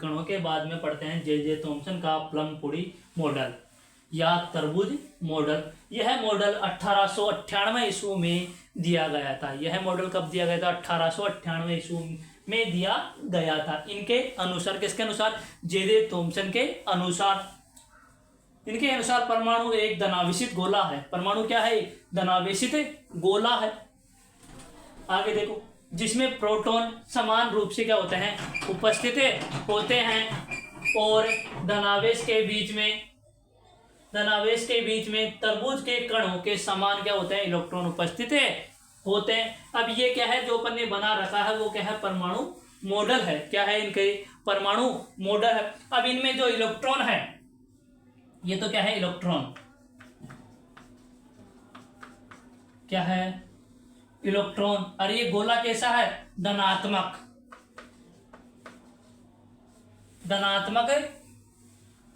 कणों के बाद में पढ़ते हैं जे थॉमसन का प्लम पूरी मॉडल या तरबूज मॉडल। यह मॉडल 1898 ईस्वी में दिया गया था। यह मॉडल कब दिया गया था? 1898 ईस्वी में दिया गया था। इनके अनुसार, किसके अनुसार? जे थॉमसन के अनुसार। इनके अनुसार परमाणु एक धनावेशित गोला है। परमाणु क्या है? धनावेशित गोला है। आगे देखो, जिसमें प्रोटॉन समान रूप से क्या होते हैं? उपस्थित होते हैं और धनावेश के बीच में तरबूज के कणों के समान क्या होते हैं? इलेक्ट्रॉन उपस्थित होते हैं। अब ये क्या है जो अपन ने बना रखा है? वो क्या है? परमाणु मॉडल है। क्या है? इनके परमाणु मॉडल है। अब इनमें जो इलेक्ट्रॉन है, ये तो क्या है? इलेक्ट्रॉन क्या है? इलेक्ट्रॉन। और ये गोला कैसा है? धनात्मक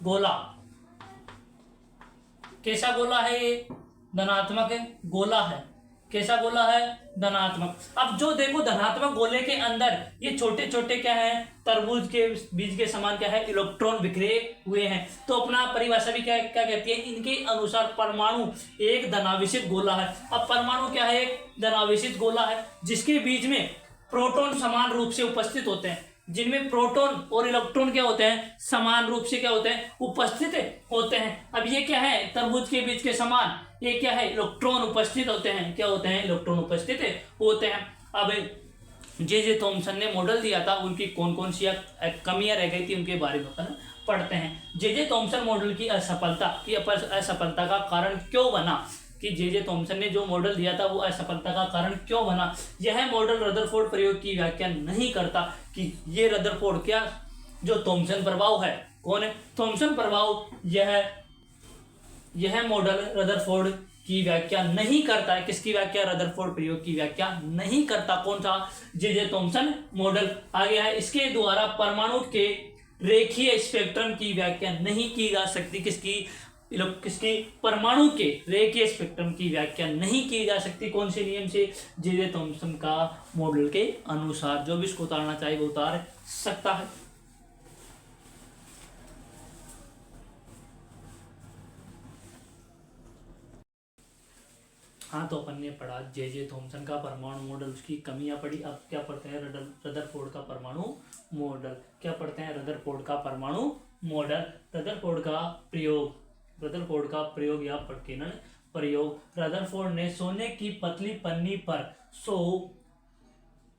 गोला। कैसा गोला है ये? धनात्मक गोला है। कैसा गोला है? धनात्मक। अब जो देखो, धनात्मक गोले के अंदर ये छोटे छोटे क्या है? तरबूज के बीज के समान क्या है? इलेक्ट्रॉन बिखरे हुए हैं। तो अपना परिभाषा भी क्या क्या कहती है? इनके अनुसार परमाणु एक धनावेशित गोला है। अब परमाणु क्या है? एक धनावेशित गोला है जिसके बीच में प्रोटॉन समान रूप से उपस्थित होते हैं। जिनमें प्रोटॉन और इलेक्ट्रॉन क्या होते हैं? समान रूप से क्या होते हैं? उपस्थित होते हैं। अब ये क्या है? तरबूज के बीच के समान ये क्या है? इलेक्ट्रॉन उपस्थित होते हैं। क्या होते हैं? इलेक्ट्रॉन उपस्थित होते हैं। अब जे थॉमसन ने मॉडल दिया था, उनकी कौन कौन सी कमियां रह गई थी उनके बारे में अपन पढ़ते हैं। जे थॉमसन मॉडल की असफलता का कारण क्यों बना? कि जे थॉमसन ने जो मॉडल दिया था वो असफलता का कारण क्यों बना? यह मॉडल रदरफोर्ड प्रयोग की व्याख्या नहीं करता कि ये रदरफोर्ड क्या, जो थॉमसन प्रभाव है, कौन है? थॉमसन प्रभाव। यह मॉडल रदरफोर्ड की व्याख्या नहीं करता है। किसकी व्याख्या? रदरफोर्ड प्रयोग की व्याख्या नहीं करता। कौन सा? J Thomson model. आगे है, इसके द्वारा परमाणु के रेखीय स्पेक्ट्रम की व्याख्या नहीं की जा सकती। किसकी? परमाणु के रेखीय स्पेक्ट्रम की व्याख्या नहीं की जा सकती। कौन से नियम से? जे थॉमसन का मॉडल के अनुसार। जो भी इसको उतारना चाहे वो उतार सकता है। हाँ, तो अपन ने पढ़ा जे थॉमसन का परमाणु मॉडल, उसकी कमियां पढ़ी। अब क्या पढ़ते हैं? रदरफोर्ड का परमाणु मॉडल। क्या पढ़ते हैं? रदरफोर्ड का परमाणु मॉडल। रदरफोर्ड का प्रयोग या प्रकीर्णन प्रयोग। रदरफोर्ड ने सोने की पतली पन्नी पर 100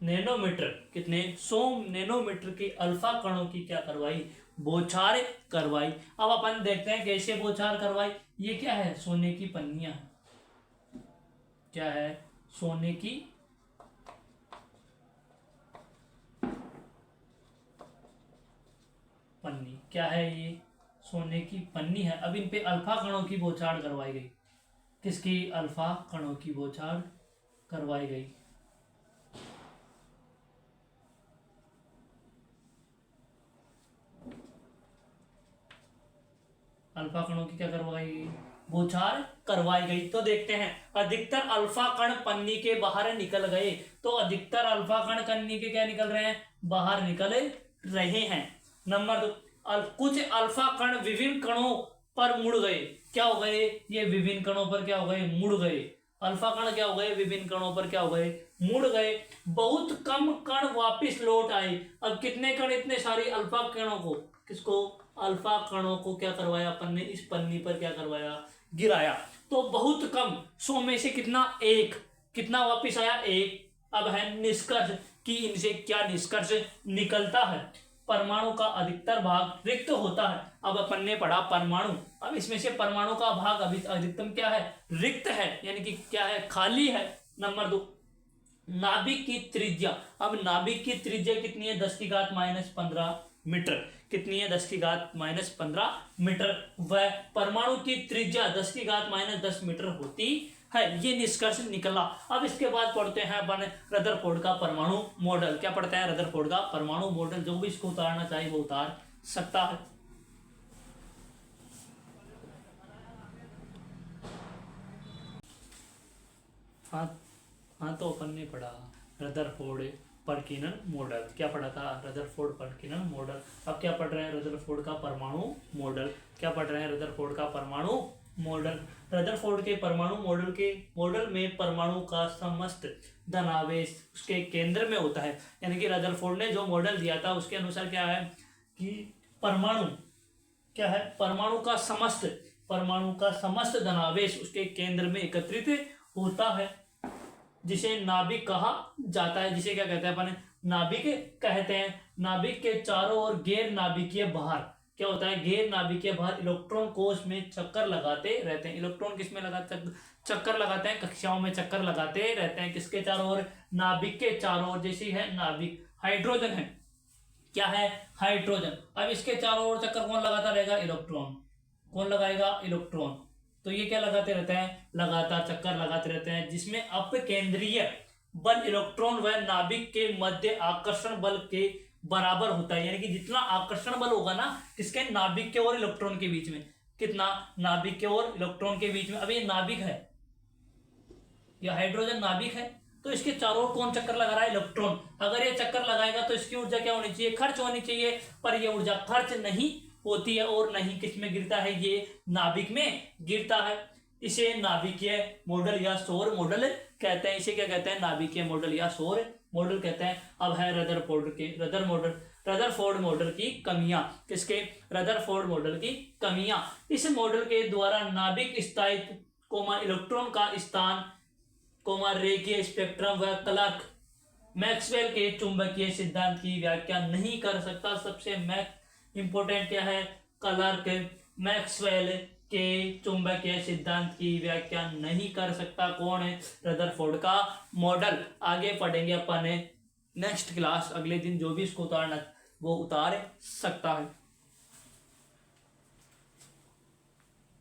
नैनोमीटर, कितने? 100 नैनोमीटर की अल्फा कणों की क्या करवाई? बौछार करवाई। अब अपन देखते हैं कैसे बौछार करवाई। ये क्या है? सोने की पन्नियां। क्या है? सोने की पन्नी। क्या है ये? सोने की पन्नी है। अब इन पे अल्फा कणों की बौछार करवाई गई। किसकी? अल्फा कणों की बौछार करवाई गई। अल्फा कणों की क्या करवाई गई? बौछार करवाई गई। तो देखते हैं, अधिकतर अल्फा कण पन्नी के बाहर निकल गए। तो अधिकतर अल्फा कण पन्नी के क्या निकल रहे हैं? बाहर निकल रहे हैं। नंबर 2, कुछ अल्फा कण विभिन्न कणों पर मुड़ गए। क्या हो गए? ये विभिन्न कणों पर क्या हो गए? मुड़ गए। अल्फा कण क्या हो गए? विभिन्न कणों पर क्या हो गए? मुड़ गए। बहुत कम कण वापिस लौट आए। अब कितने कण? इतने सारे अल्फा कणों को, किसको? अल्फा कणों को क्या करवाया अपन ने? इस पन्नी पर क्या करवाया? गिराया। तो बहुत कम, 100 में से कितना? 1। कितना वापिस आया? 1। अब है निष्कर्ष कि इनसे क्या निष्कर्ष निकलता है? परमाणु का अधिकतर भाग रिक्त होता है। अब अपन ने पढ़ा परमाणु। अब इसमें से परमाणु का भाग अभी अधिकतम क्या है? रिक्त है, यानी कि क्या है? खाली है। नंबर 2, नाभिक की त्रिज्या। अब नाभिक की त्रिज्या कितनी है? 10⁻15 मीटर। कितनी है? 10⁻15 मीटर। वह परमाणु की त्रिज्या 10⁻10 मीटर होती है। ये निष्कर्ष निकला। अब इसके बाद पढ़ते हैं अपन रदरफोर्ड का परमाणु मॉडल। क्या पढ़ते हैं? रदरफोर्ड का परमाणु मॉडल। जो भी इसको उतारना चाहे वो उतार सकता है। हाँ, तो अपन ने पढ़ा रदरफोर्ड पर्किनन मॉडल। क्या पढ़ा था? रदरफोर्ड पर्किनन मॉडल। अब क्या पढ़ रहे हैं? रदरफोर्ड का परमाणु मॉडल। क्या पढ़ रहे हैं? रदरफोर्ड का परमाणु मॉडल। रदरफोर्ड के परमाणु मॉडल में परमाणु का समस्त धनावेश उसके केंद्र में होता है। यानी कि रदरफोर्ड ने जो मॉडल दिया था उसके अनुसार क्या है कि परमाणु क्या है? परमाणु का समस्त धनावेश उसके केंद्र में एकत्रित होता है, जिसे नाभिक कहा जाता है। जिसे क्या कहते हैं अपन? नाभिक कहते हैं। नाभिक के चारों ओर गैर नाभिकीय भार क्या होता है? गैर नाभिकीय भार इलेक्ट्रॉन कोश में चक्कर लगाते रहते हैं। इलेक्ट्रॉन किसमें चक्कर लगाते हैं? कक्षाओं में चक्कर लगाते रहते हैं। किसके चारों ओर? नाभिक के चारों ओर। जैसी है नाभिक, हाइड्रोजन है। क्या है? हाइड्रोजन। अब इसके चारों ओर चक्कर कौन लगाता रहेगा? इलेक्ट्रॉन। कौन लगाएगा? इलेक्ट्रॉन। तो ये क्या लगाते रहते हैं? लगातार चक्कर लगाते रहते हैं, जिसमें अपकेंद्रीय बल इलेक्ट्रॉन व नाभिक के मध्य आकर्षण बल के बराबर होता है। यानी कि जितना आकर्षण बल होगा ना किसके? नाभिक के और इलेक्ट्रॉन के बीच में। कितना? नाभिक के और इलेक्ट्रॉन के बीच में। अब ये नाभिक है, यह हाइड्रोजन नाभिक है, तो इसके चारों ओर कौन चक्कर लगा रहा है? इलेक्ट्रॉन। अगर ये चक्कर लगाएगा तो इसकी ऊर्जा क्या होनी चाहिए? खर्च होनी चाहिए। पर ये ऊर्जा खर्च नहीं होती है और नहीं किस में गिरता है? ये नाभिक में गिरता है। इसे नाभिकीय मॉडल या सौर मॉडल कहते हैं। इसे क्या कहते हैं? नाभिकीय मॉडल या सौर मॉडल कहते हैं। अब है रदरफोर्ड मॉडल की कमियां। किसके? रदरफोर्ड मॉडल की कमियां। इस मॉडल के द्वारा नाभिक स्थायित्व इलेक्ट्रॉन का स्थान रेखीय स्पेक्ट्रम व क्लार्क मैक्सवेल के चुंबकीय सिद्धांत की व्याख्या नहीं कर सकता। सबसे इंपोर्टेंट क्या है? क्लार्क मैक्सवेल के चुंबकीय सिद्धांत की व्याख्या नहीं कर सकता। कौन है? रदरफोर्ड का मॉडल। आगे पढ़ेंगे अपन नेक्स्ट क्लास, अगले दिन। जो भी इसको उतारना वो उतार सकता है।